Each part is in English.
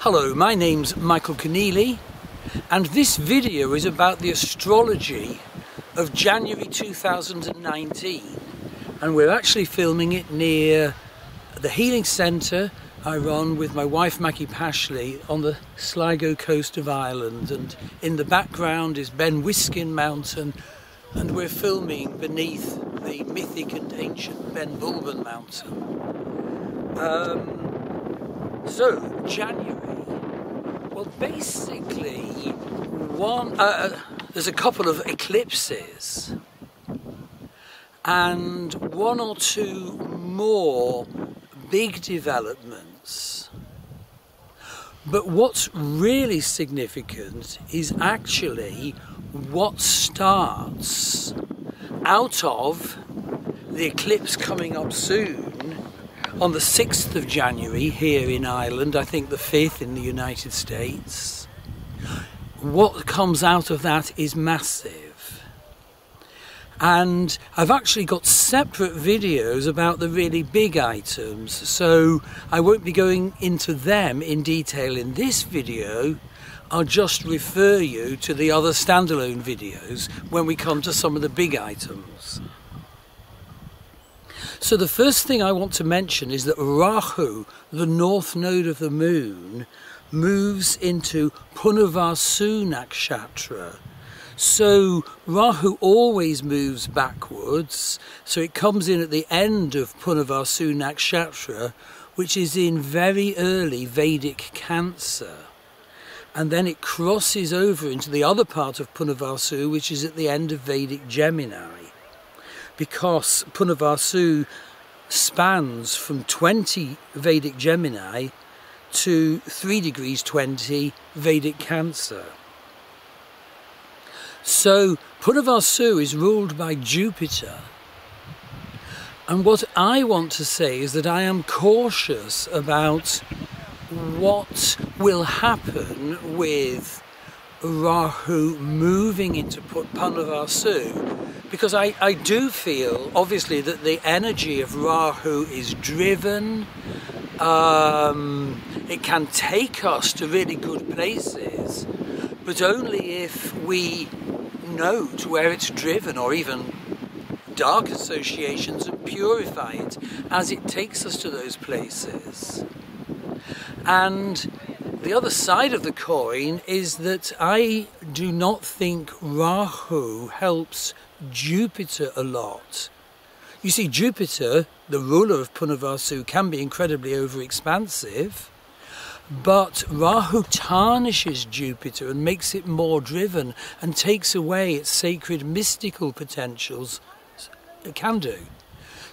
Hello, my name's Michael Conneely, and this video is about the astrology of January 2019, and we're actually filming it near the healing centre I run with my wife Maggie Pashley on the Sligo coast of Ireland, and in the background is Ben Whiskin Mountain, and we're filming beneath the mythic and ancient Ben Bulben Mountain. So, January, well basically there's a couple of eclipses and one or two more big developments. But what's really significant is actually what starts out of the eclipse coming up soon on the 6th of January here in Ireland, I think the 5th in the United States. What comes out of that is massive. And I've actually got separate videos about the really big items, so I won't be going into them in detail in this video. I'll just refer you to the other standalone videos when we come to some of the big items. So the first thing I want to mention is that Rahu, the north node of the moon, moves into Punarvasu Nakshatra. So Rahu always moves backwards, so it comes in at the end of Punarvasu Nakshatra, which is in very early Vedic Cancer. And then it crosses over into the other part of Punarvasu, which is at the end of Vedic Gemini, because Punarvasu spans from 20 Vedic Gemini to 3 degrees 20 Vedic Cancer. So Punarvasu is ruled by Jupiter. And what I want to say is that I am cautious about what will happen with Rahu moving into Punarvasu, because I do feel obviously that the energy of Rahu is driven. It can take us to really good places, but only if we note where it's driven, or even dark associations, and purify it as it takes us to those places. And the other side of the coin is that I do not think Rahu helps Jupiter a lot. You see, Jupiter, the ruler of Punarvasu, can be incredibly overexpansive, but Rahu tarnishes Jupiter and makes it more driven and takes away its sacred mystical potentials. It can do.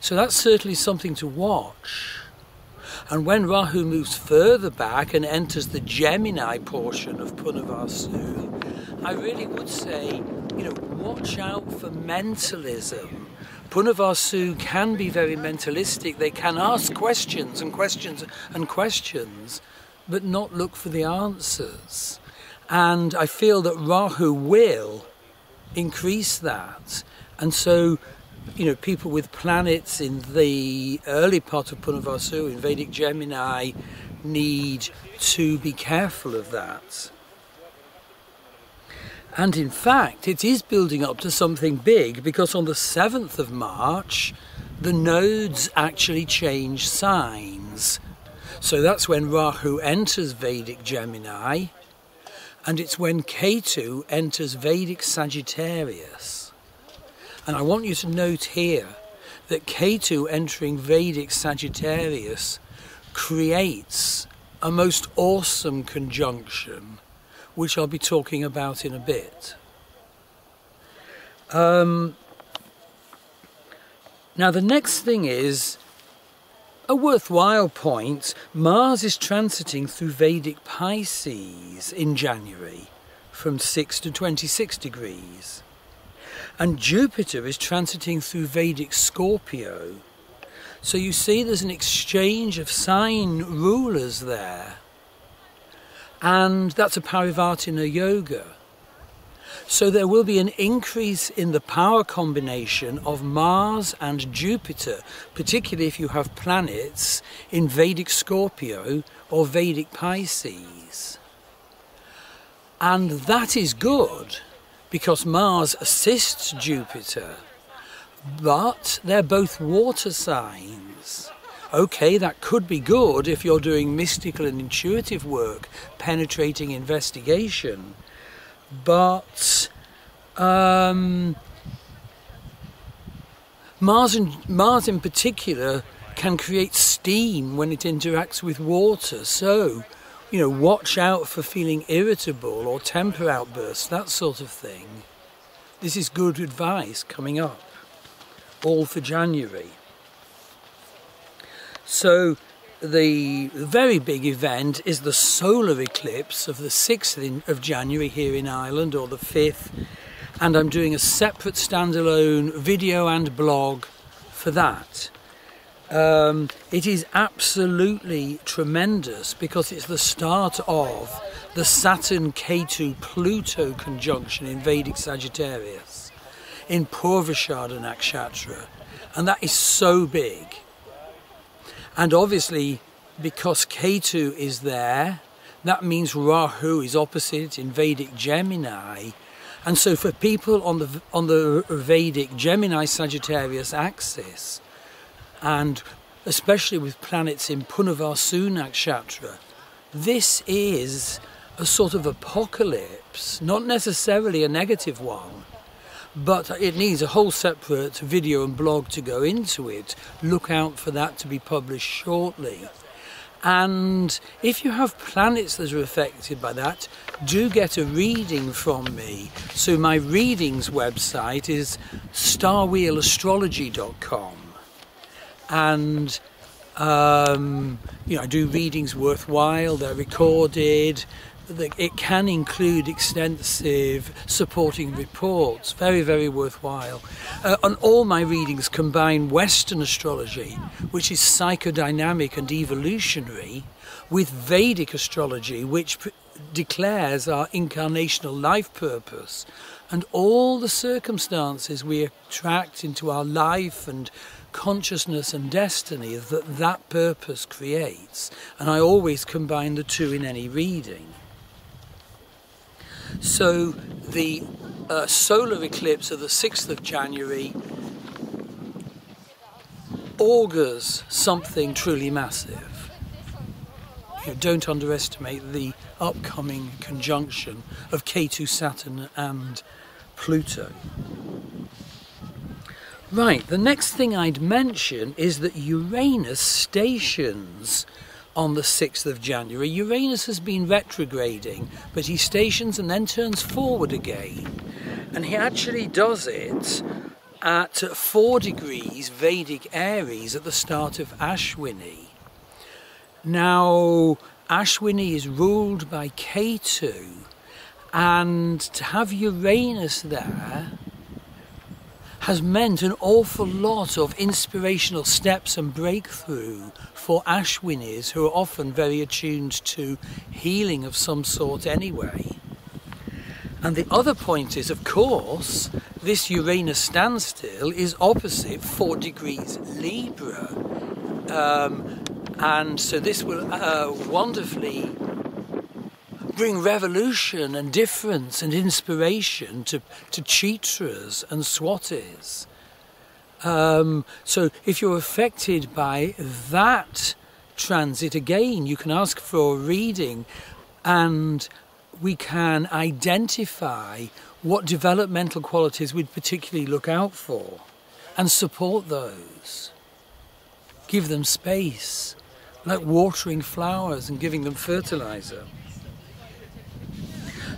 So that's certainly something to watch. And when Rahu moves further back and enters the Gemini portion of Punarvasu, I really would say, watch out for mentalism. Punarvasu can be very mentalistic. They can ask questions and questions and questions, but not look for the answers. And I feel that Rahu will increase that. And so, people with planets in the early part of Punarvasu, in Vedic Gemini, need to be careful of that. And in fact, it is building up to something big, because on the 7th of March, the nodes actually change signs. So that's when Rahu enters Vedic Gemini, and it's when Ketu enters Vedic Sagittarius. And I want you to note here that Ketu entering Vedic Sagittarius creates a most awesome conjunction, which I'll be talking about in a bit. Now the next thing is a worthwhile point. Mars is transiting through Vedic Pisces in January from 6 to 26 degrees. And Jupiter is transiting through Vedic Scorpio. So you see there's an exchange of sign rulers there. And that's a Parivartina yoga. So there will be an increase in the power combination of Mars and Jupiter, particularly if you have planets in Vedic Scorpio or Vedic Pisces. And that is good because Mars assists Jupiter, but they're both water signs. Okay, that could be good if you're doing mystical and intuitive work, penetrating investigation, but Mars in particular can create steam when it interacts with water, so watch out for feeling irritable or temper outbursts, that sort of thing. This is good advice coming up, all for January. So the very big event is the solar eclipse of the 6th of January here in Ireland, or the 5th, and I'm doing a separate standalone video and blog for that. It is absolutely tremendous because it's the start of the Saturn-Ketu-Pluto conjunction in Vedic Sagittarius, in Purvashada Nakshatra, and that is so big. And obviously, because Ketu is there, that means Rahu is opposite in Vedic Gemini, and so for people on the Vedic Gemini-Sagittarius axis, and especially with planets in Punarvasu Nakshatra, this is a sort of apocalypse, not necessarily a negative one, but it needs a whole separate video and blog to go into it. Look out for that to be published shortly. And if you have planets that are affected by that, do get a reading from me. So my readings website is starwheelastrology.com. And I do readings worthwhile, they're recorded, it can include extensive supporting reports, very, very worthwhile. And all my readings combine Western astrology, which is psychodynamic and evolutionary, with Vedic astrology, which declares our incarnational life purpose and all the circumstances we attract into our life and consciousness and destiny that purpose creates. And I always combine the two in any reading. So the solar eclipse of the 6th of January augurs something truly massive. Don't underestimate the upcoming conjunction of Ketu, Saturn and Pluto. Right, the next thing I'd mention is that Uranus stations on the 6th of January. Uranus has been retrograding, but he stations and then turns forward again. And he actually does it at 4 degrees Vedic Aries at the start of Ashwini. Now, Ashwini is ruled by Ketu, and to have Uranus there has meant an awful lot of inspirational steps and breakthrough for Ashwinis, who are often very attuned to healing of some sort anyway. And the other point is, of course, this Uranus standstill is opposite 4 degrees Libra. And so this will wonderfully bring revolution and difference and inspiration to Chitras and Swatis. So if you're affected by that transit, again, you can ask for a reading and we can identify what developmental qualities we'd particularly look out for and support those. Give them space, like watering flowers and giving them fertilizer.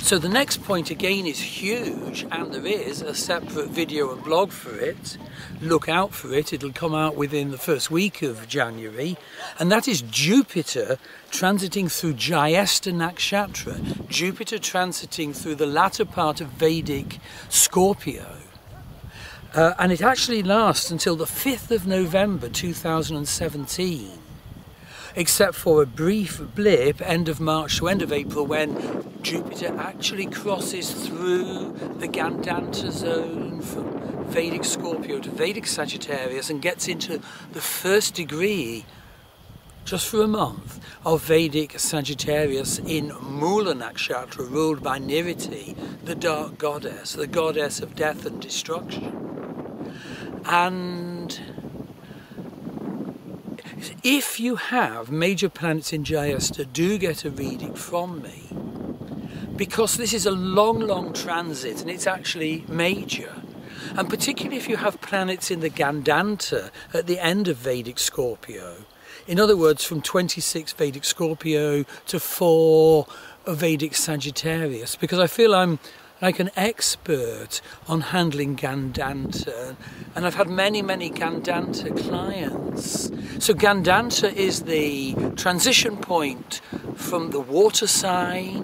So the next point again is huge, and there is a separate video and blog for it. Look out for it, it'll come out within the first week of January. And that is Jupiter transiting through Jyesta Nakshatra. Jupiter transiting through the latter part of Vedic Scorpio. And it actually lasts until the 5th of November 2017. Except for a brief blip, end of March to end of April, when Jupiter actually crosses through the Gandanta zone from Vedic Scorpio to Vedic Sagittarius and gets into the 1st degree just for a month, of Vedic Sagittarius in Mula Nakshatra, ruled by Niriti, the dark goddess, the goddess of death and destruction. And if you have major planets in Jayasta, do get a reading from me, because this is a long transit and it's actually major. And particularly if you have planets in the Gandanta at the end of Vedic Scorpio. In other words, from 26 Vedic Scorpio to 4 Vedic Sagittarius, because I feel I'm like an expert on handling Gandanta, and I've had many Gandanta clients. So Gandanta is the transition point from the water sign,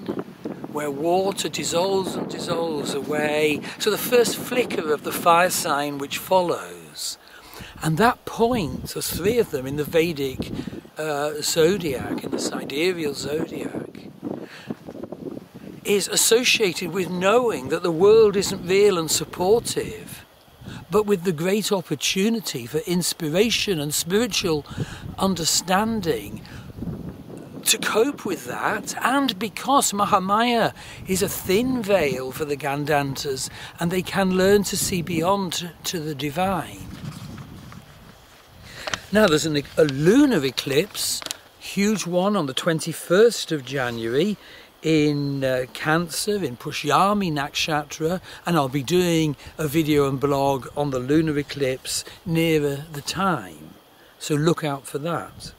where water dissolves and dissolves away, so the first flicker of the fire sign which follows. And that point, there's 3 of them in the Vedic zodiac, in the sidereal zodiac, is associated with knowing that the world isn't real and supportive, but with the great opportunity for inspiration and spiritual understanding to cope with that. And because Mahamaya is a thin veil for the Gandantas, and they can learn to see beyond to the divine. Now there's a lunar eclipse, huge one, on the 21st of January in Cancer, in Pushyami Nakshatra, and I'll be doing a video and blog on the lunar eclipse nearer the time, so look out for that.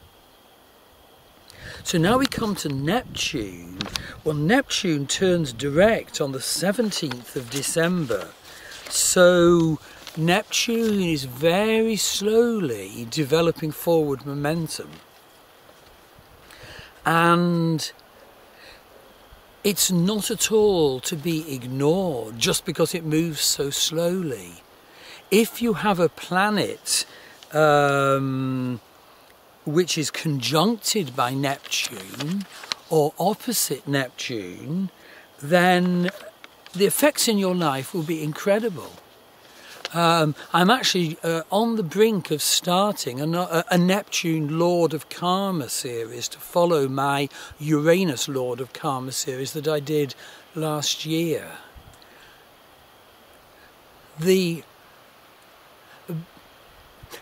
So now we come to Neptune. Well, Neptune turns direct on the 17th of December. So Neptune is very slowly developing forward momentum. And it's not at all to be ignored just because it moves so slowly. If you have a planet which is conjuncted by Neptune or opposite Neptune, then the effects in your life will be incredible. I'm actually on the brink of starting a Neptune Lord of Karma series to follow my Uranus Lord of Karma series that I did last year. The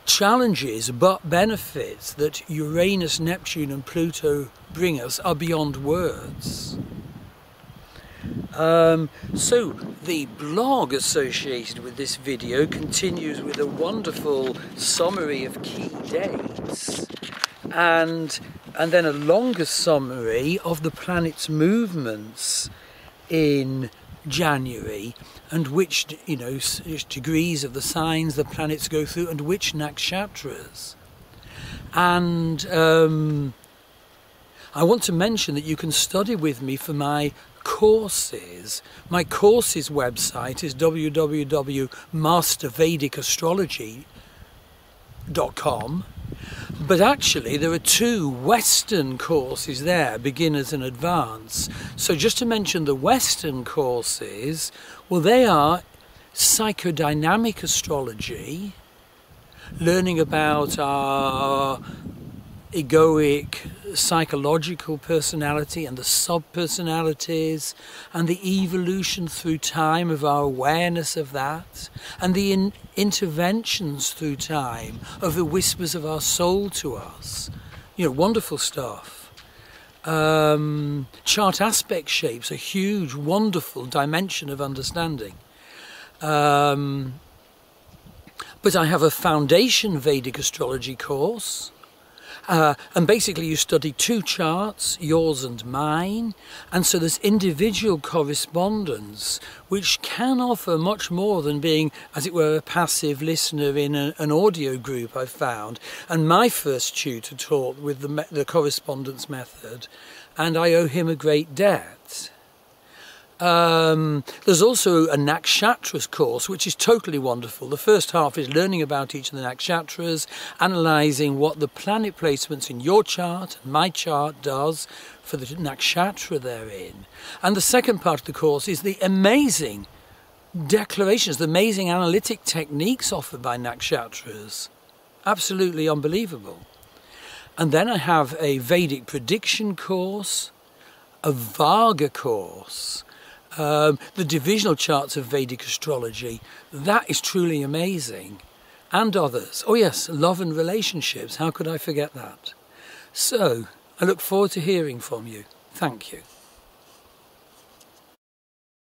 challenges but benefits that Uranus, Neptune and Pluto bring us are beyond words. So the blog associated with this video continues with a wonderful summary of key dates and then a longer summary of the planets' movements in January, and which, which degrees of the signs the planets go through and which nakshatras. And I want to mention that you can study with me for my courses. My courses website is www.mastervedicastrology.com, but actually there are 2 Western courses there, beginners and advanced. So just to mention the Western courses, well, they are psychodynamic astrology, learning about our egoic psychological personality and the sub-personalities and the evolution through time of our awareness of that, and the interventions through time of the whispers of our soul to us. Wonderful stuff. Chart aspect shapes, a huge, wonderful dimension of understanding. But I have a foundation Vedic astrology course. And basically you study 2 charts, yours and mine, and so there's individual correspondence which can offer much more than being, as it were, a passive listener in an audio group, I've found. And my first tutor taught with the correspondence method, and I owe him a great debt. There's also a nakshatras course, which is totally wonderful. The first half is learning about each of the nakshatras, analysing what the planet placements in your chart and my chart does for the nakshatra they're in. And the second part of the course is the amazing declarations, the amazing analytic techniques offered by nakshatras. Absolutely unbelievable. And then I have a Vedic prediction course, a Varga course, the divisional charts of Vedic astrology. That is truly amazing. And others. Oh yes, love and relationships. How could I forget that? So, I look forward to hearing from you. Thank you.